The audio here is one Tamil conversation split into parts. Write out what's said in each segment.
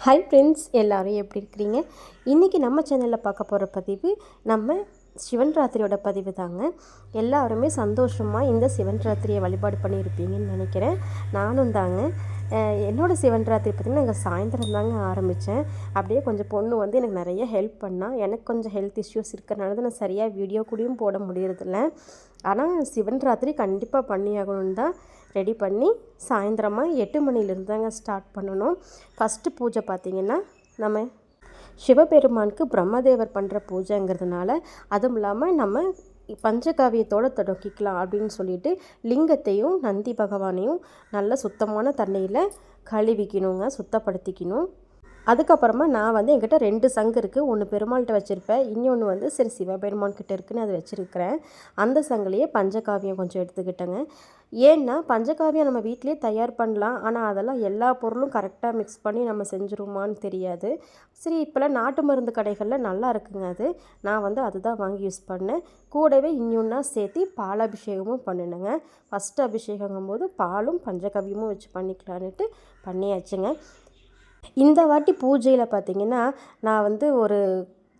ஹாய் ஃப்ரெண்ட்ஸ், எல்லோரும் எப்படி இருக்கிறீங்க? இன்றைக்கி நம்ம சேனலில் பார்க்க போகிற பதிவு நம்ம சிவன் ராத்திரியோட பதிவு தாங்க. எல்லாருமே சந்தோஷமாக இந்த சிவன் ராத்திரியை வழிபாடு பண்ணியிருப்பீங்கன்னு நினைக்கிறேன். நானும் தாங்க. என்னோடய சிவன் ராத்திரி பார்த்திங்கன்னா எங்கள் சாயந்தரம் தாங்க ஆரம்பித்தேன். அப்படியே கொஞ்சம் பொண்ணு வந்து எனக்கு நிறைய ஹெல்ப் பண்ணால். எனக்கு கொஞ்சம் ஹெல்த் இஷ்யூஸ் இருக்கிறனால தான் நான் சரியாக வீடியோ கூடயும் போட முடியறதில்ல. ஆனால் சிவன் ராத்திரி கண்டிப்பாக பண்ணியாகணுன்னு தான் ரெடி பண்ணி சாயந்தரமாக 8 மணிலேருந்து தாங்க ஸ்டார்ட் பண்ணணும். ஃபஸ்ட்டு பூஜை பார்த்திங்கன்னா நம்ம சிவபெருமானுக்கு பிரம்மதேவர் பண்ணுற பூஜைங்கிறதுனால, அதுவும் இல்லாமல் நம்ம பஞ்சகாவியத்தோடு தொடக்கிக்கலாம் அப்படின்னு சொல்லிட்டு லிங்கத்தையும் நந்தி பகவானையும் நல்ல சுத்தமான தண்ணியில் கழுவிக்கணுங்க, சுத்தப்படுத்திக்கணும். அதுக்கப்புறமா நான் வந்து என்கிட்ட 2 சங்கு இருக்குது. ஒன்று பெருமாள்கிட்ட வச்சுருப்பேன், இன்னொன்று வந்து சரி சிவபெருமான்கிட்ட இருக்குன்னு அதை வச்சுருக்கிறேன். அந்த சங்குலேயே பஞ்சகாவியம் கொஞ்சம் எடுத்துக்கிட்டேங்க. ஏன்னா பஞ்சகாவியம் நம்ம வீட்டிலே தயார் பண்ணலாம், ஆனால் அதெல்லாம் எல்லா பொருளும் கரெக்டாக மிக்ஸ் பண்ணி நம்ம செஞ்சுருமான்னு தெரியாது. சரி, இப்போலாம் நாட்டு மருந்து கடைகளில் நல்லா இருக்குங்க அது. நான் வந்து அதுதான் வாங்கி யூஸ் பண்ணேன். கூடவே இன்னொன்னா சேர்த்து பாலாபிஷேகமும் பண்ணினேங்க. ஃபஸ்ட்டு அபிஷேகங்கும் போது பாலும் பஞ்சகாவியமும் வச்சு பண்ணிக்கலான்ட்டு பண்ணியாச்சுங்க. இந்த வாட்டி பூஜையில் பார்த்திங்கன்னா நான் வந்து ஒரு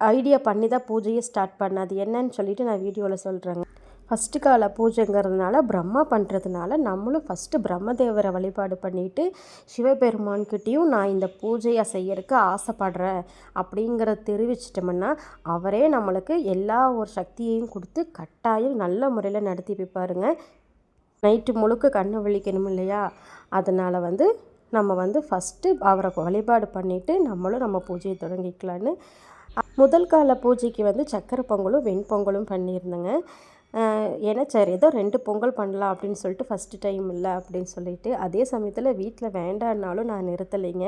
ஐடியா பண்ணி தான் பூஜையை ஸ்டார்ட் பண்ணேன். அது என்னன்னு சொல்லிவிட்டு நான் வீடியோவில் சொல்கிறேங்க. ஃபஸ்ட்டு கால பூஜைங்கிறதுனால பிரம்மா பண்ணுறதுனால நம்மளும் ஃபஸ்ட்டு பிரம்மதேவரை வழிபாடு பண்ணிவிட்டு சிவபெருமான்கிட்டையும் நான் இந்த பூஜையை செய்யறதுக்கு ஆசைப்படுறேன் அப்படிங்கிறத தெரிவிச்சிட்டோம்னா அவரே நம்மளுக்கு எல்லா ஒரு சக்தியையும் கொடுத்து கட்டாயம் நல்ல முறையில் நடத்தி வைப்பாருங்க. நைட்டு முழுக்க கண்ணை விழிக்கணும் இல்லையா? அதனால் வந்து நம்ம வந்து ஃபஸ்ட்டு அவரை வழிபாடு பண்ணிவிட்டு நம்மளும் நம்ம பூஜையை தொடங்கிக்கலான்னு முதல் கால பூஜைக்கு வந்து சக்கரை பொங்கலும் வெண்பொங்கலும் பண்ணியிருந்தேங்க. ஏன்னா சரி ஏதோ 2 பொங்கல் பண்ணலாம் அப்படின்னு சொல்லிட்டு ஃபஸ்ட்டு டைம் இல்லை அப்படின்னு சொல்லிட்டு, அதே சமயத்தில் வீட்டில் வேண்டான்னாலும் நான் நிறுத்தலைங்க.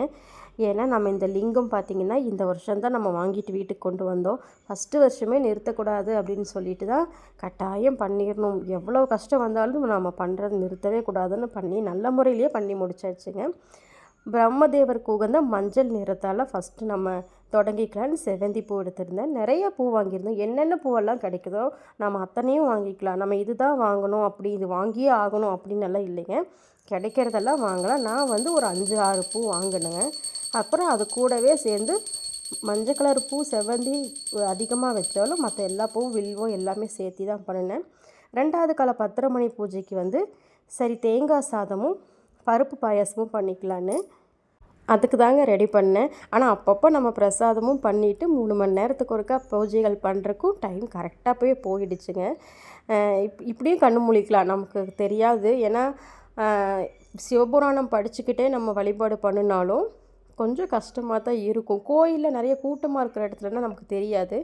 ஏன்னா நம்ம இந்த லிங்கம் பார்த்திங்கன்னா இந்த வருஷம்தான் நம்ம வாங்கிட்டு வீட்டுக்கு கொண்டு வந்தோம். ஃபஸ்ட்டு வருஷமே நிறுத்தக்கூடாது அப்படின்னு சொல்லிட்டு தான் கட்டாயம் பண்ணிடணும், எவ்வளோ கஷ்டம் வந்தாலும் நம்ம பண்ணுறது நிறுத்தவே கூடாதுன்னு பண்ணி நல்ல முறையிலேயே பண்ணி முடிச்சாச்சுங்க. பிரம்மதேவருக்கு உகந்த மஞ்சள் நிறத்தால் ஃபஸ்ட்டு நம்ம தொடங்கிக்கலான்னு செவ்வந்தி பூ எடுத்திருந்தேன். நிறைய பூ வாங்கியிருந்தோம். என்னென்ன பூவெல்லாம் கிடைக்குதோ நம்ம அத்தனையும் வாங்கிக்கலாம். நம்ம இது தான் வாங்கணும், அப்படி இது வாங்கியே ஆகணும் அப்படின்னு எல்லாம் இல்லைங்க. கிடைக்கிறதெல்லாம் வாங்கலாம். நான் வந்து ஒரு 5-6 பூ வாங்கினேங்க. அப்புறம் அது கூடவே சேர்ந்து மஞ்சள் கலர் பூ செவ்வந்தி அதிகமாக வச்சாலும் மற்ற எல்லா பூவும் வில்வம் எல்லாமே சேர்த்து தான் பண்ணினேன். 2வது கால பத்திரமணி பூஜைக்கு வந்து சரி தேங்காய் சாதமும் பருப்பு பாயாசமும் பண்ணிக்கலான்னு அதுக்கு தாங்க ரெடி பண்ணேன். ஆனால் அப்பப்போ நம்ம பிரசாதமும் பண்ணிவிட்டு 3 மணி நேரத்துக்கு ஒருக்கா பூஜைகள் பண்ணுறக்கும் டைம் கரெக்டாக போயிடுச்சுங்க. இப்படியும் கண்ணு முழிக்கலாம், நமக்கு தெரியாது. ஏன்னா சிவபுராணம் படிச்சுக்கிட்டே நம்ம வழிபாடு பண்ணினாலும் கொஞ்சம் கஷ்டமாக தான் இருக்கும். கோயிலில் நிறைய கூட்டமாக இருக்கிற இடத்துலனா நமக்கு தெரியாது.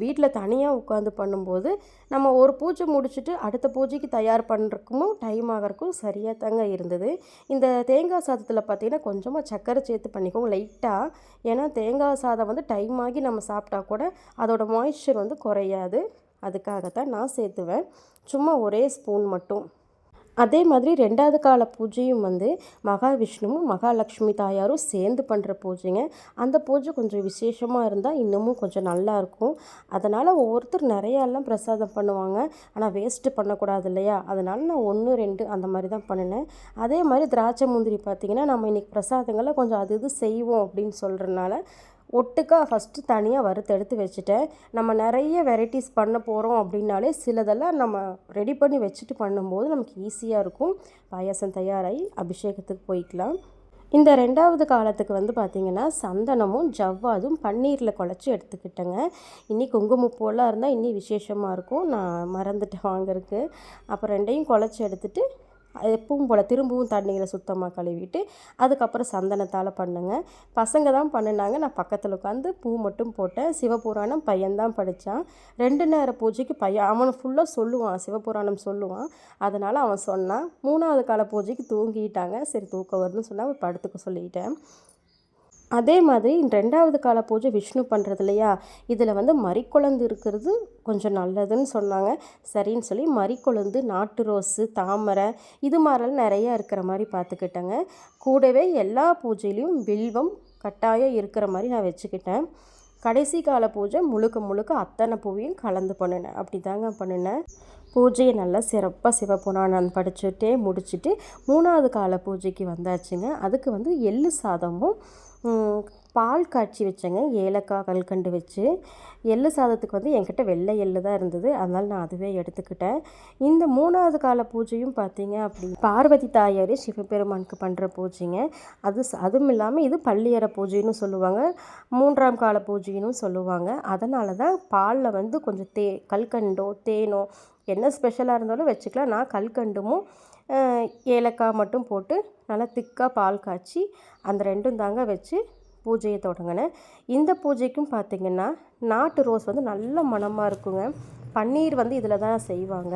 வீட்டில் தனியாக உட்காந்து பண்ணும்போது நம்ம ஒரு பூஜை முடிச்சுட்டு அடுத்த பூஜைக்கு தயார் பண்ணுறக்கும் டைம் ஆகிறக்கும் சரியாக தாங்க இருந்தது. இந்த தேங்காய் சாதத்தில் பார்த்திங்கன்னா கொஞ்சமாக சர்க்கரை சேர்த்து பண்ணிக்கோங்க லைட்டாக. ஏன்னா தேங்காய் சாதம் வந்து டைம் ஆகி நம்ம சாப்பிட்டா கூட அதோடய மாய்ஸ்சர் வந்து குறையாது. அதுக்காகத்தான் நான் சேர்த்துவேன், சும்மா ஒரே ஸ்பூன் மட்டும். அதே மாதிரி 2வது கால பூஜையும் வந்து மகாவிஷ்ணுவும் மகாலட்சுமி தாயாரும் சேர்ந்து பண்ணுற பூஜைங்க. அந்த பூஜை கொஞ்சம் விசேஷமாக இருந்தால் இன்னமும் கொஞ்சம் நல்லாயிருக்கும். அதனால் ஒவ்வொருத்தர் நிறையாலாம் பிரசாதம் பண்ணுவாங்க, ஆனால் வேஸ்ட்டு பண்ணக்கூடாது இல்லையா? அதனால் நான் 1, 2 அந்த மாதிரி தான் பண்ணினேன். அதே மாதிரி திராட்சை முந்திரி பார்த்திங்கன்னா நம்ம இன்றைக்கி பிரசாதங்களை கொஞ்சம் அது இது செய்வோம் அப்படின்னு சொல்கிறனால ஒட்டுக்கா ஃபஸ்ட்டு தனியாக வறுத்தெடுத்து வச்சுட்டேன். நம்ம நிறைய வெரைட்டிஸ் பண்ண போகிறோம் அப்படின்னாலே சிலதெல்லாம் நம்ம ரெடி பண்ணி வச்சுட்டு பண்ணும்போது நமக்கு ஈஸியாக இருக்கும். பாயாசம் தயாராகி அபிஷேகத்துக்கு போய்க்கலாம். இந்த 2வது காலத்துக்கு வந்து பார்த்திங்கன்னா சந்தனமும் ஜவ்வாதும் பன்னீரில் குழச்சி எடுத்துக்கிட்டேங்க. இன்னி குங்குமப்பூலாம் இருந்தால் இன்னி விசேஷமாக இருக்கும், நான் மறந்துட்டேன் வாங்கிறதுக்கு. அப்போ 2யும் குழச்சி எடுத்துகிட்டு எப்பவும் போல் திரும்பவும் தண்ணியில் சுத்தமாக கழுவிட்டு அதுக்கப்புறம் சந்தனத்தால் பண்ணுங்க. பசங்க தான் பண்ணினாங்க, நான் பக்கத்தில் உட்காந்து பூ மட்டும் போட்டேன். சிவபுராணம் பையன்தான் படித்தான். 2 நேர பூஜைக்கு பையன் அவனை ஃபுல்லாக சொல்லுவான், சிவபுராணம் சொல்லுவான். அதனால் அவன் சொன்னான். 3வது கால பூஜைக்கு தூங்கிட்டாங்க. சரி தூக்கம் வருதுன்னு சொன்னால் படுத்துக்க சொல்லிட்டேன். அதே மாதிரி 2வது கால பூஜை விஷ்ணு பண்ணுறது இல்லையா? இதில் வந்து மறிக்குழந்து இருக்கிறது கொஞ்சம் நல்லதுன்னு சொன்னாங்க. சரின்னு சொல்லி மறிக்குழந்து, நாட்டு ரோஸு, தாமரை இது மாதிரிலாம் நிறையா இருக்கிற மாதிரி பார்த்துக்கிட்டேங்க. கூடவே எல்லா பூஜையிலையும் வில்வம் கட்டாயம் இருக்கிற மாதிரி நான் வச்சுக்கிட்டேன். கடைசி கால பூஜை முழுக்க அத்தனை பூவையும் கலந்து பண்ணினேன். அப்படி தாங்க பண்ணினேன். பூஜையை நல்லா சிறப்பாக சிவபுராணம் படிச்சுட்டே முடிச்சுட்டு 3வது கால பூஜைக்கு வந்தாச்சுங்க. அதுக்கு வந்து எள்ளு சாதமும் பால் காய்ச்சி வச்சேங்க, ஏலக்காய் கல்கண்டு வச்சு. எள்ளு சாதத்துக்கு வந்து என்கிட்ட வெள்ளை எள்ளு தான் இருந்தது, அதனால் நான் அதுவே எடுத்துக்கிட்டேன். இந்த 3வது கால பூஜையும் பார்த்தீங்க அப்படி பார்வதி தாயார் சிவபெருமானுக்கு பண்ணுற பூஜைங்க. அதுவும் இல்லாமல் இது பள்ளியறை பூஜைன்னு சொல்லுவாங்க, 3ஆம் கால பூஜைன்னு சொல்லுவாங்க. அதனால தான் பாலில் வந்து கொஞ்சம் கல்கண்டோ தேனோ என்ன ஸ்பெஷலாக இருந்தாலும் வச்சுக்கலாம். நான் கல்கண்டும் ஏலக்காய் மட்டும் போட்டு நல்லா திக்காக பால் காய்ச்சி அந்த 2ம் தாங்க வச்சு பூஜையை தொடங்கினேன். இந்த பூஜைக்கும் பார்த்திங்கன்னா நாட்டு ரோஸ் வந்து நல்ல மணமாக இருக்குங்க. பன்னீர் வந்து இதில் தான் செய்வாங்க,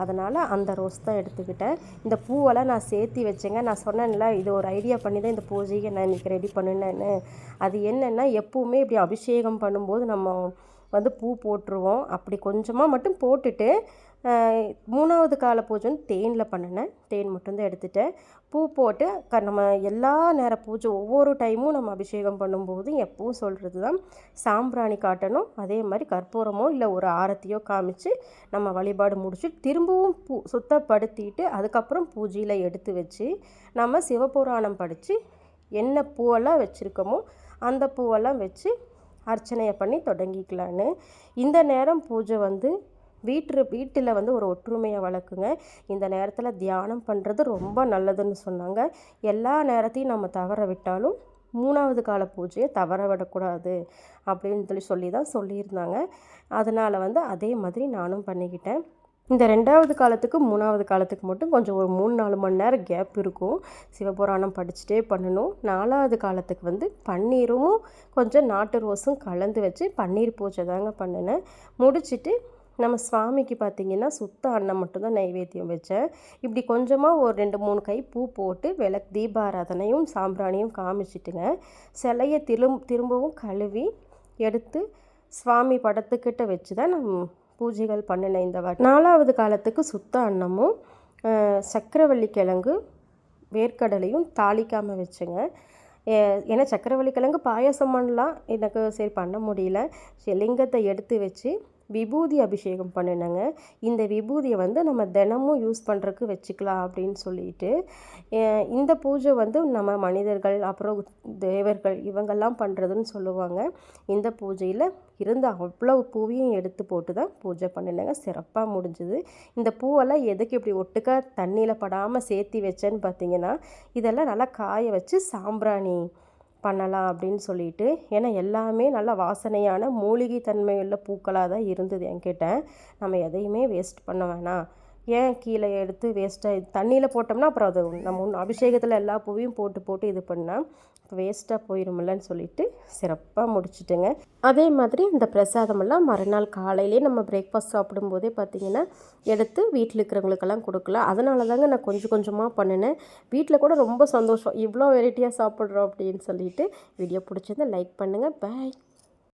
அதனால் அந்த ரோஸ் தான் எடுத்துக்கிட்டேன். இந்த பூவெல்லாம் நான் சேர்த்தி வச்சேங்க. நான் சொன்னேன்ல, இது ஒரு ஐடியா பண்ணி தான் இந்த பூஜையை நான் இன்றைக்கி ரெடி பண்ணினேன்னு. அது என்னென்னா, எப்போவுமே இப்படி அபிஷேகம் பண்ணும்போது நம்ம வந்து பூ போட்டுருவோம். அப்படி கொஞ்சமாக மட்டும் போட்டுட்டு 3வது கால பூஜை வந்து தேனில் பண்ணினேன். தேன் மட்டும்தான் எடுத்துகிட்டேன். பூ போட்டு நம்ம எல்லா நேர பூஜை ஒவ்வொரு டைமும் நம்ம அபிஷேகம் பண்ணும்போது எப்பவும் சொல்கிறது தான், சாம்பிராணி காட்டணும். அதே மாதிரி கற்பூரமோ இல்லை ஒரு ஆரத்தியோ காமிச்சு நம்ம வழிபாடு முடிச்சு திரும்பவும் சுத்தப்படுத்திட்டு அதுக்கப்புறம் பூஜையில் எடுத்து வச்சு நம்ம சிவபுராணம் படித்து என்ன பூவெல்லாம் வச்சுருக்கோமோ அந்த பூவெல்லாம் வச்சு அர்ச்சனையை பண்ணி தொடங்கிக்கலான்னு. இந்த நேரம் பூஜை வந்து வீட்டில் வந்து ஒரு ஒற்றுமையை வளர்க்குங்க. இந்த நேரத்தில் தியானம் பண்ணுறது ரொம்ப நல்லதுன்னு சொன்னாங்க. எல்லா நேரத்தையும் நம்ம தவற விட்டாலும் 3வது கால பூஜையை தவற விடக்கூடாது அப்படின்னு சொல்லி தான் சொல்லியிருந்தாங்க. அதனால் வந்து அதே மாதிரி நானும் பண்ணிக்கிட்டேன். இந்த 2வது காலத்துக்கு 3வது காலத்துக்கு மட்டும் கொஞ்சம் ஒரு 3-4 மணி நேரம் கேப் இருக்கும். சிவபுராணம் படிச்சுட்டே பண்ணணும். 4வது காலத்துக்கு வந்து பன்னீரும் கொஞ்சம் நாட்டு ரோஸும் கலந்து வச்சு பன்னீர் பூஜை தாங்க பண்ணினேன். முடிச்சுட்டு நம்ம சுவாமிக்கு பார்த்திங்கன்னா சுத்த அன்னம் மட்டும்தான் நைவேத்தியம் வச்சேன். இப்படி கொஞ்சமாக ஒரு 2-3 கை பூ போட்டு தீபாராதனையும் சாம்பிராணியும் காமிச்சிட்டுங்க, சிலையை திரும்பவும் கழுவி எடுத்து சுவாமி படத்துக்கிட்ட வச்சு தான் நான் பூஜைகள் பண்ணினேன். இந்த வாட்டி 4வது காலத்துக்கு சுத்த அன்னமும் சக்கரவள்ளி கிழங்கு வேர்க்கடலையும் தாளிக்காமல் வச்சுங்க. ஏன்னா சக்கரவள்ளி கிழங்கு பாயசம் பண்ணலாம், எனக்கு சரி பண்ண முடியல. லிங்கத்தை எடுத்து வச்சு விபூதி அபிஷேகம் பண்ணினேங்க. இந்த விபூதியை வந்து நம்ம தினமும் யூஸ் பண்ணுறதுக்கு வச்சுக்கலாம் அப்படின்னு சொல்லிட்டு, இந்த பூஜை வந்து நம்ம மனிதர்கள் அப்புறம் தேவர்கள் இவங்கெல்லாம் பண்ணுறதுன்னு சொல்லுவாங்க. இந்த பூஜையில் இருந்த அவ்வளோ பூவையும் எடுத்து போட்டு தான் பூஜை பண்ணினேங்க. சிறப்பாக முடிஞ்சுது. இந்த பூவெல்லாம் எதுக்கு இப்படி ஒட்டுக்கா தண்ணியில் படாமல் சேர்த்தி வச்சேன்னு பார்த்தீங்கன்னா, இதெல்லாம் நல்லா காய வச்சு சாம்பிராணி பண்ணலாம் அப்படின்னு சொல்லிட்டு, ஏன்னா எல்லாமே நல்லா வாசனையான மூலிகை தன்மையுள்ள பூக்களாக தான் இருந்தது என்கிட்ட. நம்ம எதையுமே வேஸ்ட் பண்ண வேணாம், ஏன் கீழே எடுத்து வேஸ்ட்டாக தண்ணியில் போட்டோம்னா அப்புறம் அது நம்ம அபிஷேகத்தில் எல்லா பூவையும் போட்டு இது பண்ணால் வேஸ்ட்டாக போயிடுமில்லன்னு சொல்லிட்டு சிறப்பாக முடிச்சுட்டுங்க. அதே மாதிரி இந்த பிரசாதமெல்லாம் மறுநாள் காலையிலே நம்ம பிரேக்ஃபாஸ்ட் சாப்பிடும்போதே பார்த்திங்கன்னா எடுத்து வீட்டில் இருக்கிறவங்களுக்கெல்லாம் கொடுக்கலாம். அதனால தாங்க நான் கொஞ்சம் கொஞ்சமாக பண்ணினேன். வீட்டில் கூட ரொம்ப சந்தோஷம், இவ்வளோ வெரைட்டியாக சாப்பிட்றோம் அப்படின்னு சொல்லிட்டு. வீடியோ பிடிச்சிருந்தா லைக் பண்ணுங்கள். பாய்.